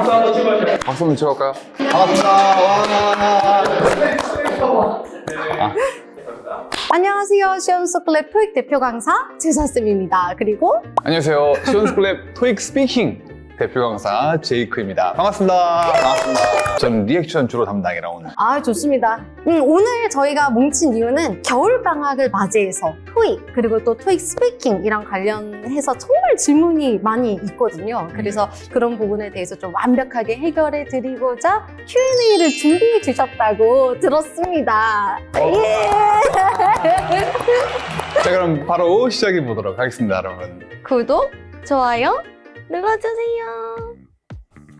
박수 한번 치고 갈까요? 반갑습니다. 와. 안녕하세요. 시온스클랩 토익 대표 강사 제사쌤입니다. 그리고 안녕하세요. 시온스쿨랩 토익 스피킹 대표 강사 제이크입니다. 반갑습니다. 반갑습니다. 저는 리액션 주로 담당이라 오늘. 좋습니다. 오늘 저희가 뭉친 이유는 겨울방학을 맞이해서 토익 그리고 또 토익 스피킹이랑 관련해서 정말 질문이 많이 있거든요. 그래서 그런 부분에 대해서 좀 완벽하게 해결해 드리고자 Q&A를 준비해 주셨다고 들었습니다. 예! 자, 그럼 바로 시작해 보도록 하겠습니다, 여러분. 구독, 좋아요 눌러주세요.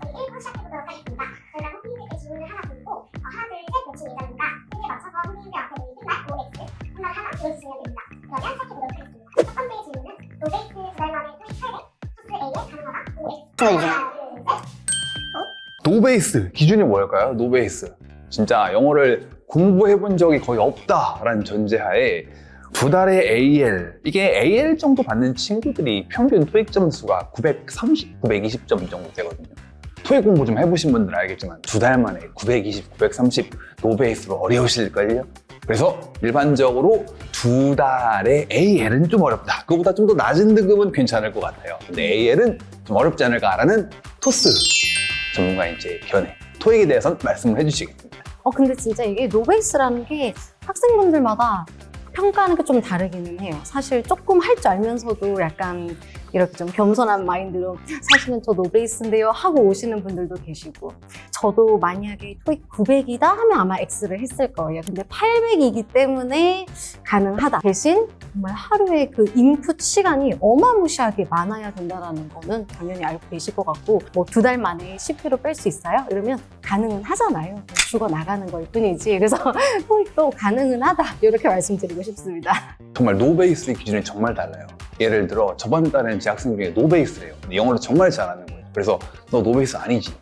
1부 시작해보도록 하겠습니다. 저희가 호핑님께 질문을 하나 드리고 하나, 둘, 셋 외친 예정이니까 팬에 맞춰서 호핑님 앞에 있는 끝날 OX 하나 들어주시면 됩니다. 그러면 시작해보도록 하겠습니다. 첫 번째 질문은 노베이스 두 달 만에 토익 800, 토스 A에 가능하다 OX 하나, 둘, 셋. 노베이스 기준이 뭘까요? 노베이스. 진짜 영어를 공부해 본 적이 거의 없다라는 전제하에 두 달의 AL, 이게 AL 정도 받는 친구들이 평균 토익 점수가 930, 920점 정도 되거든요. 토익 공부 좀 해보신 분들은 알겠지만 두 달 만에 920, 930 노베이스로 어려우실걸요? 그래서 일반적으로 두 달의 AL은 좀 어렵다. 그거보다 좀 더 낮은 등급은 괜찮을 것 같아요. 근데 AL은 좀 어렵지 않을까라는 토스 전문가인 제 견해, 토익에 대해서는 말씀을 해주시겠습니다. 근데 진짜 이게 노베이스라는 게 학생분들마다 평가하는 게 좀 다르기는 해요. 사실 조금 할 줄 알면서도 약간 이렇게 좀 겸손한 마인드로 사실은 저 노베이스인데요 하고 오시는 분들도 계시고, 저도 만약에 토익 900이다 하면 아마 X를 했을 거예요. 근데 800이기 때문에 가능하다. 대신 정말 하루에 그 인풋 시간이 어마무시하게 많아야 된다는 거는 당연히 알고 계실 것 같고, 뭐 두 달 만에 10kg 뺄 수 있어요? 이러면 가능은 하잖아요. 죽어 나가는 걸 뿐이지. 그래서 토익도 가능은 하다. 이렇게 말씀드리고 싶습니다. 정말 노베이스의 기준이 정말 달라요. 예를 들어 저번 달에는 제 학생 중에 노베이스래요. 근데 영어를 정말 잘하는 거예요. 그래서 너 노베이스 아니지?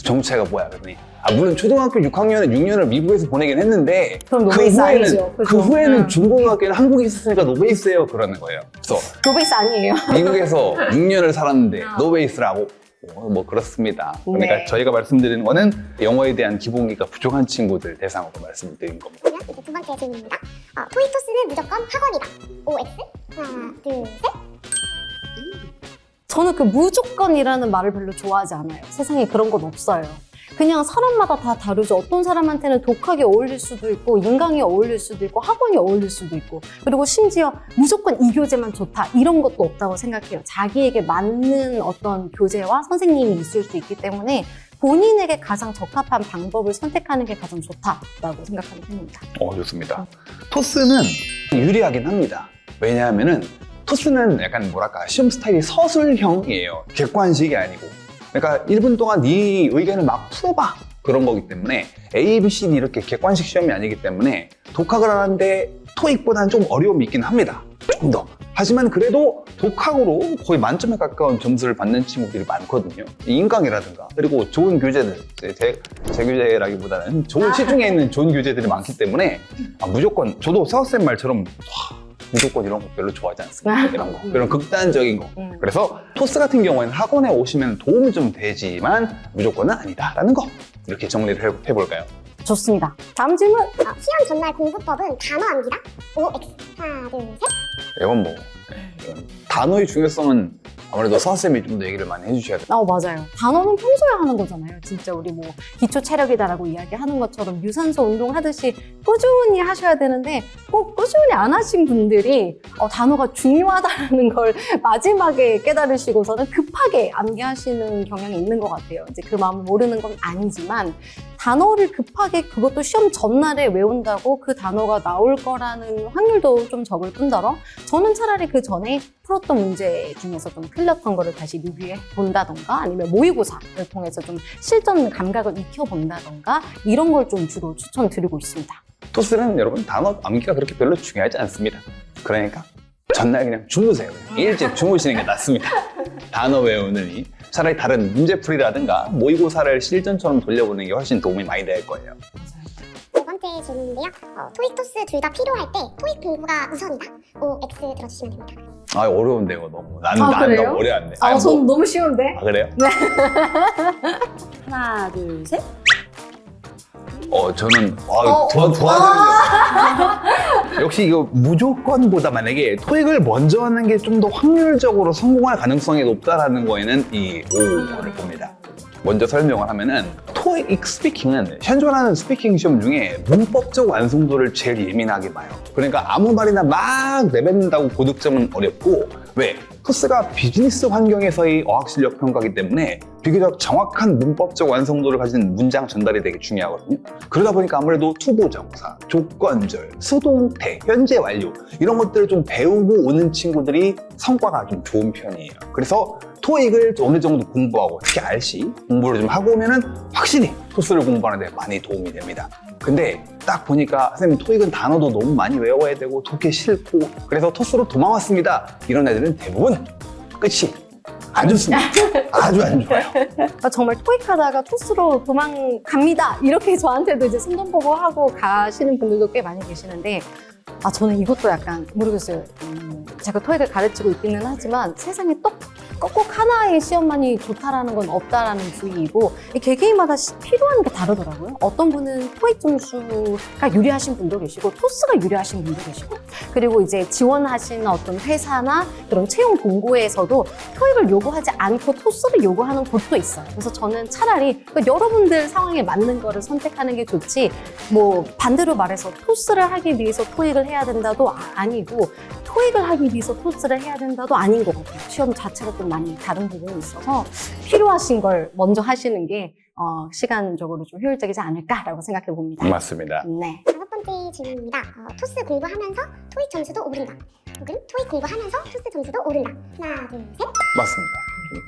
정도 차이가 뭐야? 그러더니 물론 초등학교 6학년에 6년을 미국에서 보내긴 했는데 그럼 노베이스 아니죠. 그 후에는 중고등학교는 한국에 있었으니까 노베이스예요 그러는 거예요. 그래서 노베이스 아니에요. 미국에서 6년을 살았는데 노베이스라고? 뭐 그렇습니다. 그러니까 네. 저희가 말씀드리는 거는 영어에 대한 기본기가 부족한 친구들 대상으로 말씀드린 겁니다. 그러면 이제 두 번째 질문입니다. 토익 토스는 무조건 학원이다 OX 하나, 둘, 셋. 저는 그 무조건이라는 말을 별로 좋아하지 않아요. 세상에 그런 건 없어요. 그냥 사람마다 다 다르죠. 어떤 사람한테는 독학이 어울릴 수도 있고, 인강이 어울릴 수도 있고, 학원이 어울릴 수도 있고, 그리고 심지어 무조건 이 교재만 좋다 이런 것도 없다고 생각해요. 자기에게 맞는 어떤 교재와 선생님이 있을 수 있기 때문에 본인에게 가장 적합한 방법을 선택하는 게 가장 좋다라고 생각하는 편입니다. 좋습니다. 토스는 유리하긴 합니다. 왜냐하면은 토스는 약간 뭐랄까 시험 스타일이 서술형이에요. 객관식이 아니고. 그러니까 1분 동안 네 의견을 막 풀어봐 그런 거기 때문에 A, B, C, D 이렇게 객관식 시험이 아니기 때문에 독학을 하는데 토익보다는 좀 어려움이 있긴 합니다. 좀 더. 하지만 그래도 독학으로 거의 만점에 가까운 점수를 받는 친구들이 많거든요. 인강이라든가 그리고 좋은 교재들, 제 교재라기보다는 좋은 시중에 있는 좋은 교재들이 많기 때문에 무조건 저도 서학생 말처럼 무조건 이런 거 별로 좋아하지 않습니다. 이런 거. 그런 극단적인 거. 그래서 토스 같은 경우에는 학원에 오시면 도움이 좀 되지만 무조건은 아니다라는 거. 이렇게 정리를 해볼까요? 좋습니다. 다음 질문. 시험 전날 공부법은 단어 암기다 OX 하나, 둘, 셋. 이건 뭐 단어의 중요성은 아무래도 서학생이 좀 더 얘기를 많이 해주셔야 돼요. 맞아요. 단어는 평소에 하는 거잖아요. 진짜 우리 뭐 기초 체력이다라고 이야기하는 것처럼 유산소 운동 하듯이 꾸준히 하셔야 되는데 꼭 꾸준히 안 하신 분들이 단어가 중요하다는 걸 마지막에 깨달으시고서는 급하게 암기하시는 경향이 있는 것 같아요. 이제 그 마음을 모르는 건 아니지만 단어를 급하게 그것도 시험 전날에 외운다고 그 단어가 나올 거라는 확률도 좀 적을 뿐더러 저는 차라리 그 전에 풀었던 문제 중에서 좀 틀렸던 거를 다시 리뷰해 본다던가 아니면 모의고사를 통해서 좀 실전 감각을 익혀본다던가 이런 걸 좀 주로 추천드리고 있습니다. 토스는 여러분 단어 암기가 그렇게 별로 중요하지 않습니다. 그러니까 전날 그냥 주무세요. 일찍 주무시는 게 낫습니다. 단어 외우느니 차라리 다른 문제풀이라든가 모의고사를 실전처럼 돌려보는 게 훨씬 도움이 많이 될 거예요. 두 번째 질문인데요. 토익 토스 둘 다 필요할 때 토익 공부가 우선이다 OX 들어주시면 됩니다. 어려운데 이거 너무. 나는 그래요? 너무 어려운데. 저는 너무 쉬운데? 그래요? 하나, 둘, 셋. 저는 좋아하는 거. 역시 이거 무조건보다 만약에 토익을 먼저 하는 게 좀 더 확률적으로 성공할 가능성이 높다라는 거에는 이 5를 봅니다. 먼저 설명을 하면은 토익 스피킹은 현존하는 스피킹 시험 중에 문법적 완성도를 제일 예민하게 봐요. 그러니까 아무 말이나 막 내뱉는다고 고득점은 어렵고, 왜? 토스가 비즈니스 환경에서의 어학 실력 평가이기 때문에 비교적 정확한 문법적 완성도를 가진 문장 전달이 되게 중요하거든요. 그러다 보니까 아무래도 투부정사, 조건절, 수동태, 현재 완료 이런 것들을 좀 배우고 오는 친구들이 성과가 좀 좋은 편이에요. 그래서 토익을 어느 정도 공부하고, 특히 RC 공부를 좀 하고 오면은 확실히 토스를 공부하는 데 많이 도움이 됩니다. 근데 딱 보니까 선생님 토익은 단어도 너무 많이 외워야 되고 독해 싫고 그래서 토스로 도망왔습니다. 이런 애들은 대부분 끝이 안 좋습니다. 아주 안 좋아요. 그러니까 정말 토익하다가 토스로 도망갑니다. 이렇게 저한테도 이제 손동보고 가시는 분들도 꽤 많이 계시는데, 저는 이것도 약간 모르겠어요. 제가 토익을 가르치고 있기는 하지만 세상에 꼭 하나의 시험만이 좋다라는 건 없다라는 주의이고, 개개인마다 필요한 게 다르더라고요. 어떤 분은 토익 점수가 유리하신 분도 계시고 토스가 유리하신 분도 계시고, 그리고 이제 지원하시는 어떤 회사나 그런 채용 공고에서도 토익을 요구하지 않고 토스를 요구하는 곳도 있어요. 그래서 저는 차라리 여러분들 상황에 맞는 거를 선택하는 게 좋지, 뭐 반대로 말해서 토스를 하기 위해서 토익을 해야 된다도 아니고 토익을 하기 위해서 토스를 해야 된다도 아닌 것 같아요. 시험 자체가 좀 많이 다른 부분이 있어서 필요하신 걸 먼저 하시는 게 시간적으로 좀 효율적이지 않을까라고 생각해 봅니다. 맞습니다. 네. 5번째 질문입니다. 토스 공부하면서 토익 점수도 오른다. 혹은 토익 공부하면서 토스 점수도 오른다. 하나, 둘, 셋. 맞습니다.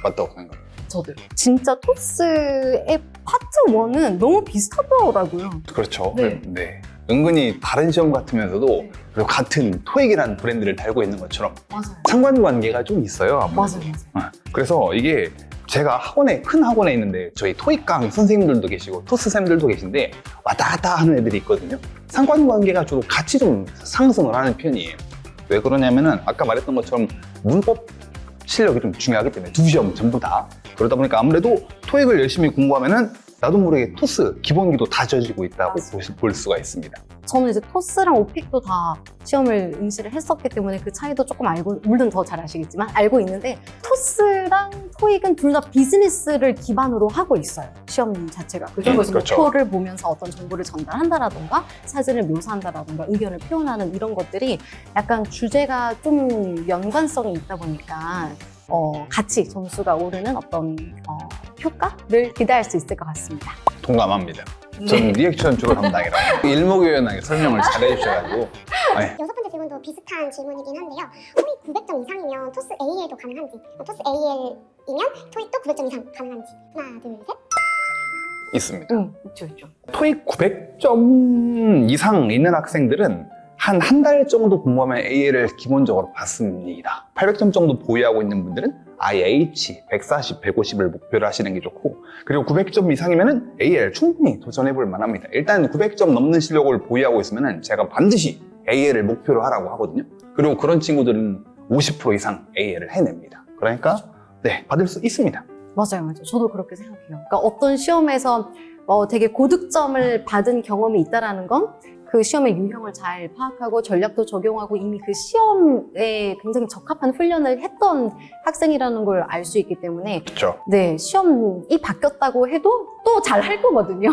맞다고 생각해요. 저도 진짜 토스의 파트 1은 너무 비슷하더라고요. 그렇죠. 네. 네. 은근히 다른 시험 같으면서도 그리고 같은 토익이라는 브랜드를 달고 있는 것처럼 맞아요. 상관관계가 좀 있어요. 아무래도. 맞아요. 그래서 이게 제가 큰 학원에 있는데 저희 토익 강의 선생님들도 계시고 토스 쌤들도 계신데 왔다 갔다 하는 애들이 있거든요. 상관관계가 주로 같이 좀 상승을 하는 편이에요. 왜 그러냐면은 아까 말했던 것처럼 문법 실력이 좀 중요하기 때문에 두 시험 전부 다. 그러다 보니까 아무래도 토익을 열심히 공부하면은 나도 모르게 토스 기본기도 다져지고 있다고 볼 수가 있습니다. 저는 이제 토스랑 오픽도 다 시험을 응시를 했었기 때문에 그 차이도 조금 알고, 물론 더 잘 아시겠지만 알고 있는데, 토스랑 토익은 둘 다 비즈니스를 기반으로 하고 있어요. 시험 자체가. 그래서 그렇죠. 목표를 보면서 어떤 정보를 전달한다라던가 사진을 묘사한다라던가 의견을 표현하는 이런 것들이 약간 주제가 좀 연관성이 있다 보니까 같이 점수가 오르는 어떤 효과를 기대할 수 있을 것 같습니다. 동감합니다. 전 리액션 주로 담당이라 일목요연하게 설명을 잘 해주셔가지고. 네. 6번째 질문도 비슷한 질문이긴 한데요. 토익 900점 이상이면 토스 AL도 가능한지, 토스 AL이면 토익도 900점 이상 가능한지. 하나, 둘, 셋. 있습니다. 있죠. 토익 900점 이상 있는 학생들은 한 달 정도 공부하면 AL을 기본적으로 받습니다. 800점 정도 보유하고 있는 분들은 IH 140, 150을 목표로 하시는 게 좋고, 그리고 900점 이상이면 AL 충분히 도전해볼 만합니다. 일단 900점 넘는 실력을 보유하고 있으면 제가 반드시 AL을 목표로 하라고 하거든요. 그리고 그런 친구들은 50% 이상 AL을 해냅니다. 그러니까 네, 받을 수 있습니다. 맞아요. 저도 그렇게 생각해요. 그러니까 어떤 시험에서 되게 고득점을 받은 경험이 있다라는 건 그 시험의 유형을 잘 파악하고 전략도 적용하고 이미 그 시험에 굉장히 적합한 훈련을 했던 학생이라는 걸 알 수 있기 때문에, 그렇죠. 네, 시험이 바뀌었다고 해도 또 잘 할 거거든요.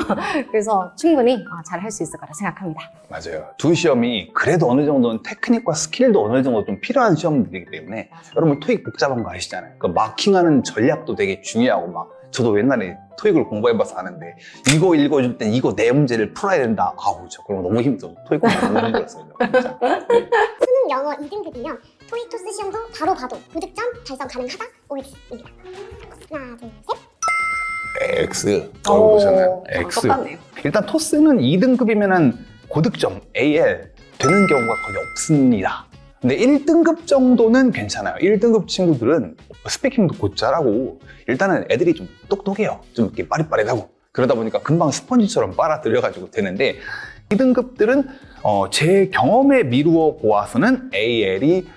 그래서 충분히 잘 할 수 있을 거라 생각합니다. 맞아요. 두 시험이 그래도 어느 정도는 테크닉과 스킬도 어느 정도 좀 필요한 시험들이기 때문에, 여러분 토익 복잡한 거 아시잖아요. 그 마킹하는 전략도 되게 중요하고, 막 저도 옛날에 토익을 공부해봐서 아는데 이거 읽어줄 땐 이거 네 문제를 풀어야 된다. 아우, 저 그런 거 너무 힘들어. 토익 공부 너무 힘들었어요. 진짜. 수능 영어 2등급이면 토익 토스 시험도 바로 봐도 9득점 달성 가능하다. OX입니다. 하나, 둘, 셋. X. 보셨나요? X. 똑같네요. 일단 토스는 2등급이면은 고득점 AL 되는 경우가 거의 없습니다. 근데 1등급 정도는 괜찮아요. 1등급 친구들은 스피킹도 곧 잘하고, 일단은 애들이 좀 똑똑해요. 좀 이렇게 빠릿빠릿하고. 그러다 보니까 금방 스펀지처럼 빨아들여가지고 되는데, 2등급들은 제 경험에 미루어 보아서는 AL이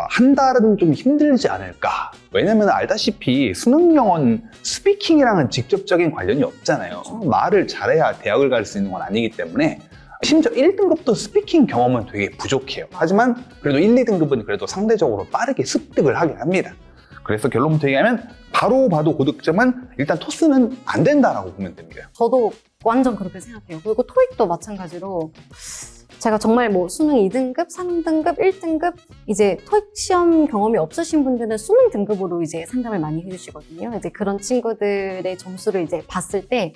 한 달은 좀 힘들지 않을까. 왜냐면 알다시피 수능 영어는 스피킹이랑은 직접적인 관련이 없잖아요. 말을 잘해야 대학을 갈 수 있는 건 아니기 때문에 심지어 1등급도 스피킹 경험은 되게 부족해요. 하지만 그래도 1, 2등급은 그래도 상대적으로 빠르게 습득을 하긴 합니다. 그래서 결론부터 얘기하면 바로 봐도 고득점은 일단 토스는 안 된다라고 보면 됩니다. 저도 완전 그렇게 생각해요. 그리고 토익도 마찬가지로 제가 정말 뭐 수능 2등급, 3등급, 1등급 이제 토익 시험 경험이 없으신 분들은 수능 등급으로 이제 상담을 많이 해주시거든요. 이제 그런 친구들의 점수를 이제 봤을 때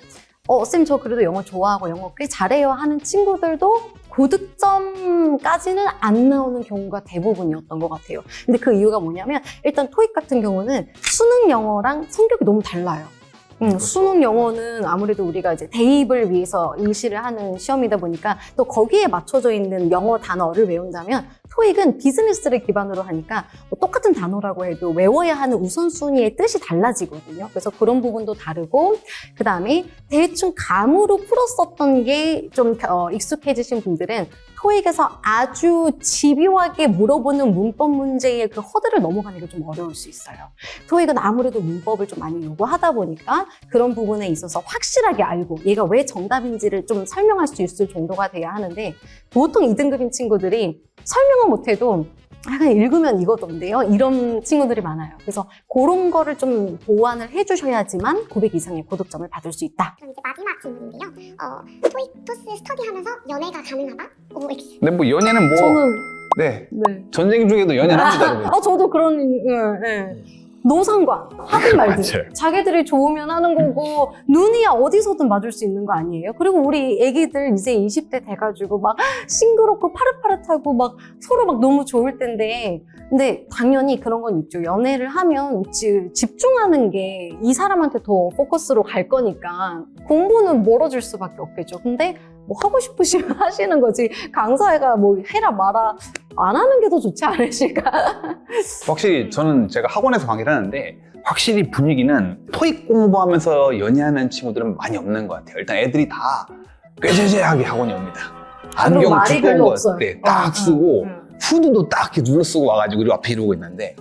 쌤, 저 그래도 영어 좋아하고 영어 꽤 잘해요 하는 친구들도 고득점까지는 안 나오는 경우가 대부분이었던 것 같아요. 근데 그 이유가 뭐냐면 일단 토익 같은 경우는 수능 영어랑 성격이 너무 달라요. 수능 영어는 아무래도 우리가 이제 대입을 위해서 응시를 하는 시험이다 보니까 또 거기에 맞춰져 있는 영어 단어를 외운다면 토익은 비즈니스를 기반으로 하니까 뭐 똑같은 단어라고 해도 외워야 하는 우선순위의 뜻이 달라지거든요. 그래서 그런 부분도 다르고 그 다음에 대충 감으로 풀었었던 게 좀 익숙해지신 분들은 토익에서 아주 집요하게 물어보는 문법 문제의 그 허들을 넘어가는 게 좀 어려울 수 있어요. 토익은 아무래도 문법을 좀 많이 요구하다 보니까 그런 부분에 있어서 확실하게 알고 얘가 왜 정답인지를 좀 설명할 수 있을 정도가 돼야 하는데 보통 2등급인 친구들이 설명은 못해도 그냥 읽으면 이거던데요? 이런 친구들이 많아요. 그래서 그런 거를 좀 보완을 해주셔야지만 900 이상의 고득점을 받을 수 있다. 그럼 이제 마지막 질문인데요. 토익, 토스 스터디하면서 연애가 가능하다? OX. 근데 뭐 연애는 뭐 저는 네 네. 전쟁 중에도 연애를 합니다, 여러분. 저도 그런 노상관 하든 말든 맞아요. 자기들이 좋으면 하는 거고 눈이야 어디서든 맞을 수 있는 거 아니에요? 그리고 우리 애기들 이제 20대 돼가지고 막 싱그럽고 파릇파릇하고 막 서로 막 너무 좋을 텐데 근데 당연히 그런 건 있죠. 연애를 하면 집중하는 게 이 사람한테 더 포커스로 갈 거니까 공부는 멀어질 수밖에 없겠죠. 근데 뭐 하고 싶으시면 하시는 거지 강사애가 뭐 해라 마라 안 하는 게 더 좋지 않으실까? 확실히 저는 제가 학원에서 강의를 하는데 확실히 분위기는 토익 공부하면서 연애하는 친구들은 많이 없는 것 같아요. 일단 애들이 다 꾀죄죄하게 학원이 옵니다. 안경 말이 두꺼운 별로 거 없어요. 딱 쓰고 후드도 딱 이렇게 눌러 쓰고 와가지고 이리고 앞에 이러고 있는데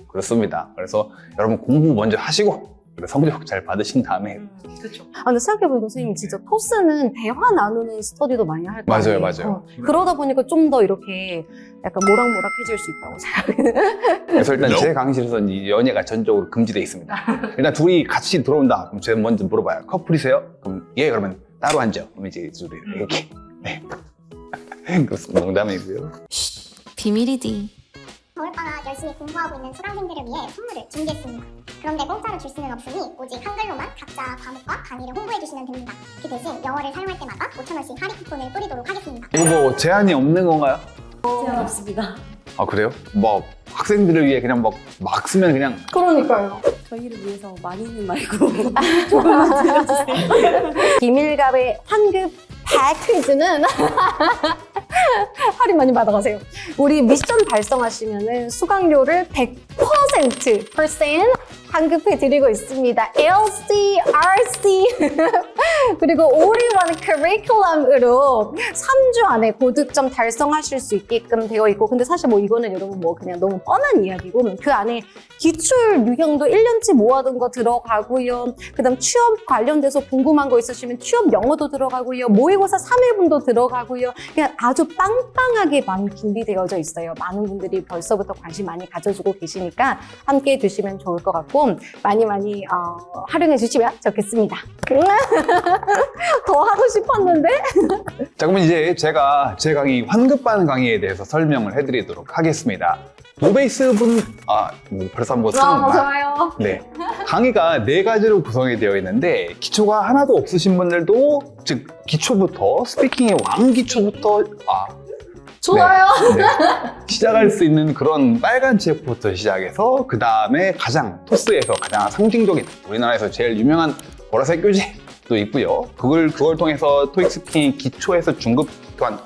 그렇습니다. 그래서 여러분 공부 먼저 하시고 성적 잘 받으신 다음에 그렇죠. 근데 생각해보니까 선생님 진짜 토스는 대화 나누는 스터디도 많이 할 거예요. 맞아요. 그러다 보니까 좀 더 이렇게 약간 모락모락해질 수 있다고 생각해요. 그래서 일단 제 강의실에서는 이 연애가 전적으로 금지되어 있습니다. 일단 둘이 같이 들어온다. 그럼 제가 먼저 물어봐요. 커플이세요? 그럼 예, 그러면 따로 앉아. 그럼 이제 둘이 이렇게. 네. 그렇습니다. 농담이고요. 비밀이지. 겨울방학 열심히 공부하고 있는 수강생들을 위해 선물을 준비했습니다. 그런데 공짜로 줄 수는 없으니 오직 한글로만 각자 과목과 강의를 홍보해주시면 됩니다. 그 대신 영어를 사용할 때마다 5,000원씩 할인 쿠폰을 뿌리도록 하겠습니다. 이거 뭐 제한이 없는 건가요? 제한 없습니다. 아 그래요? 뭐 학생들을 위해 그냥 막 쓰면 그냥 그러니까요. 저희를 위해서 많이는 말고 조금만 들려주세요. 비밀갑의 환급 패키지는 할인 많이 받아가세요. 우리 미션 달성하시면은 수강료를 100% 환급해드리고 있습니다. LC, RC 그리고 올인원 커리큘럼으로 3주 안에 고득점 달성하실 수 있게끔 되어 있고 근데 사실 뭐 이거는 여러분 뭐 그냥 너무 뻔한 이야기고 그 안에 기출 유형도 1년치 모아둔 거 들어가고요. 그 다음 취업 관련돼서 궁금한 거 있으시면 취업 영어도 들어가고요. 모의고사 3회분도 들어가고요. 그냥 아주 빵빵하게 많이 준비되어져 있어요. 많은 분들이 벌써부터 관심 많이 가져주고 계시니까 함께 드시면 좋을 것 같고 많이 활용해 주시면 좋겠습니다. 더 하고 싶었는데 자 그러면 이제 제가 제 강의 환급반 강의에 대해서 설명을 해드리도록 하겠습니다. 노베이스 분 벌써 한번 쓰는 말. 좋아요. 네. 강의가 4가지로 구성이 되어 있는데 기초가 하나도 없으신 분들도 즉 기초부터 스피킹의 왕기초부터 좋아요. 네. 시작할 수 있는 그런 빨간 책부터 시작해서 그 다음에 가장 토스에서 가장 상징적인 우리나라에서 제일 유명한 보라색 교재도 있고요. 그걸 통해서 토익 스피킹 기초에서 중급 또한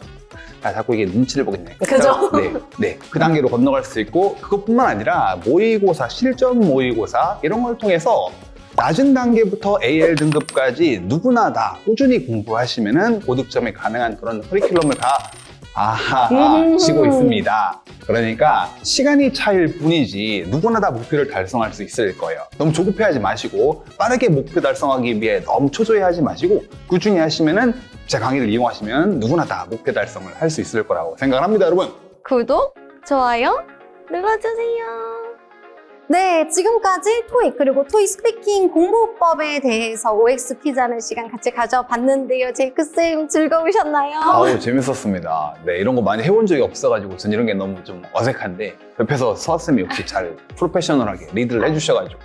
자꾸 이게 눈치를 보겠네. 그죠? 네. 그 단계로 건너갈 수 있고 그것뿐만 아니라 모의고사, 실전 모의고사 이런 걸 통해서 낮은 단계부터 AL 등급까지 누구나 다 꾸준히 공부하시면은 고득점이 가능한 그런 커리큘럼을 다 치고 있습니다. 그러니까 시간이 차일 뿐이지 누구나 다 목표를 달성할 수 있을 거예요. 너무 조급해하지 마시고 빠르게 목표 달성하기 위해 너무 초조해하지 마시고 꾸준히 하시면은 제 강의를 이용하시면 누구나 다 목표 달성을 할 수 있을 거라고 생각을 합니다, 여러분. 구독, 좋아요 눌러주세요. 네, 지금까지 토익 그리고 토익 스피킹 공부법에 대해서 OX 퀴즈 하는 시간 같이 가져봤는데요. 제이크쌤 즐거우셨나요? 아우, 재밌었습니다. 네, 이런 거 많이 해본 적이 없어가지고 전 이런 게 너무 좀 어색한데 옆에서 서아쌤이 역시 잘 프로페셔널하게 리드를 해주셔가지고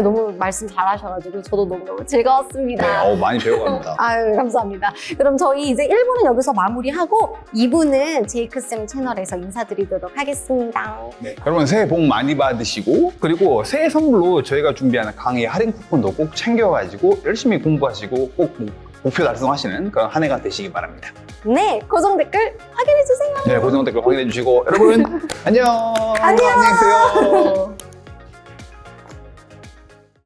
너무 말씀 잘하셔가지고 저도 너무너무 즐거웠습니다. 네, 많이 배워갑니다. 아유, 감사합니다. 그럼 저희 이제 1부는 여기서 마무리하고 2부는 제이크쌤 채널에서 인사드리도록 하겠습니다. 네, 여러분 새해 복 많이 받으시고 그리고 새해 선물로 저희가 준비하는 강의 할인 쿠폰도 꼭 챙겨가지고 열심히 공부하시고 꼭 목표 달성하시는 그런 한 해가 되시기 바랍니다. 네, 고정 댓글 확인해주세요. 네, 고정 댓글 확인해 주시고 여러분 안녕. 안녕. 안녕히 계세요.